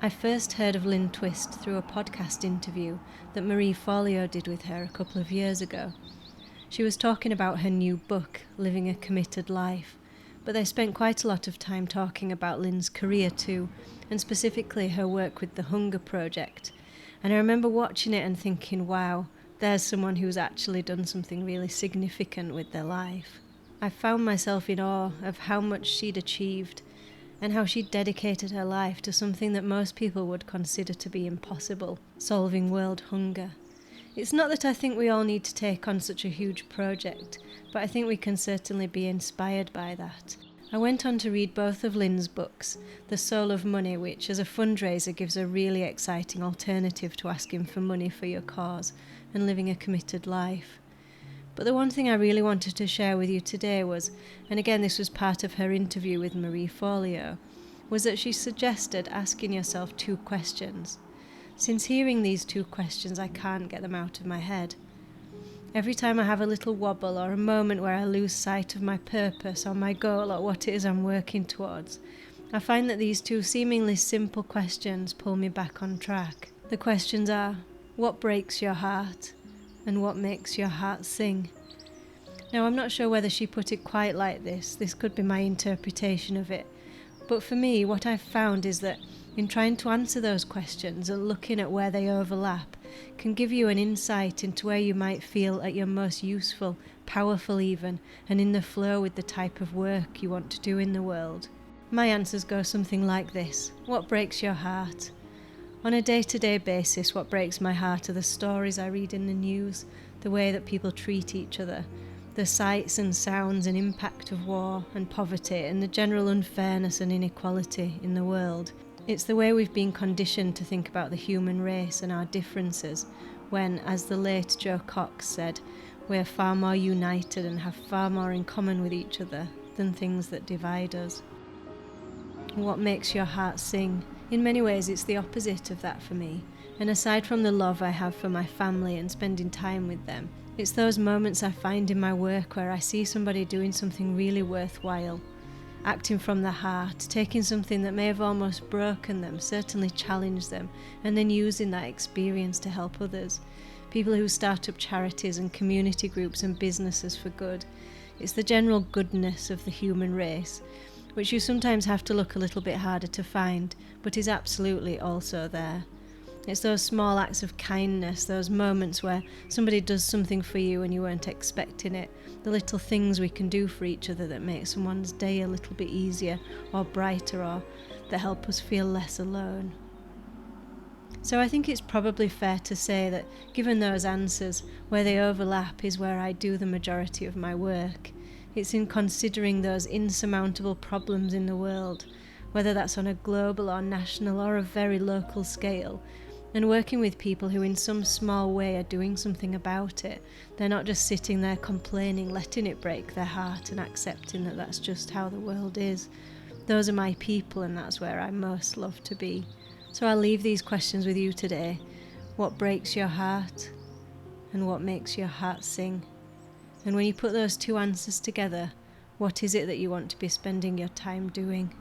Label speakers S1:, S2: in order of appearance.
S1: I first heard of Lynne Twist through a podcast interview that Marie Forleo did with her a couple of years ago. She was talking about her new book, Living a Committed Life, but they spent quite a lot of time talking about Lynne's career too, and specifically her work with the Hunger Project. And I remember watching it and thinking, wow, there's someone who's actually done something really significant with their life. I found myself in awe of how much she'd achieved and how she'd dedicated her life to something that most people would consider to be impossible, solving world hunger. It's not that I think we all need to take on such a huge project, but I think we can certainly be inspired by that. I went on to read both of Lynne's books, The Soul of Money, which as a fundraiser gives a really exciting alternative to asking for money for your cause, and Living a Committed Life. But the one thing I really wanted to share with you today was, and again this was part of her interview with Marie Forleo, was that she suggested asking yourself 2 questions. Since hearing these 2 questions, I can't get them out of my head. Every time I have a little wobble or a moment where I lose sight of my purpose or my goal or what it is I'm working towards, I find that these 2 seemingly simple questions pull me back on track. The questions are, what breaks your heart? And what makes your heart sing? Now, I'm not sure whether she put it quite like this. This could be my interpretation of it. But for me, what I've found is that in trying to answer those questions and looking at where they overlap can give you an insight into where you might feel at your most useful, powerful even, and in the flow with the type of work you want to do in the world. My answers go something like this. What breaks your heart? On a day-to-day basis, what breaks my heart are the stories I read in the news, the way that people treat each other, the sights and sounds and impact of war and poverty and the general unfairness and inequality in the world. It's the way we've been conditioned to think about the human race and our differences when, as the late Joe Cox said, we're far more united and have far more in common with each other than things that divide us. What makes your heart sing? In many ways it's the opposite of that for me, and aside from the love I have for my family and spending time with them, it's those moments I find in my work where I see somebody doing something really worthwhile, acting from the heart, taking something that may have almost broken them, certainly challenged them, and then using that experience to help others. People who start up charities and community groups and businesses for good. It's the general goodness of the human race, which you sometimes have to look a little bit harder to find, but is absolutely also there. It's those small acts of kindness, those moments where somebody does something for you and you weren't expecting it, the little things we can do for each other that make someone's day a little bit easier or brighter or that help us feel less alone. So I think it's probably fair to say that given those answers, where they overlap is where I do the majority of my work. It's in considering those insurmountable problems in the world, whether that's on a global or national or a very local scale, and working with people who in some small way are doing something about it. They're not just sitting there complaining, letting it break their heart and accepting that that's just how the world is. Those are my people, and that's where I most love to be. So I'll leave these questions with you today. What breaks your heart? And what makes your heart sing? And when you put those 2 answers together, what is it that you want to be spending your time doing?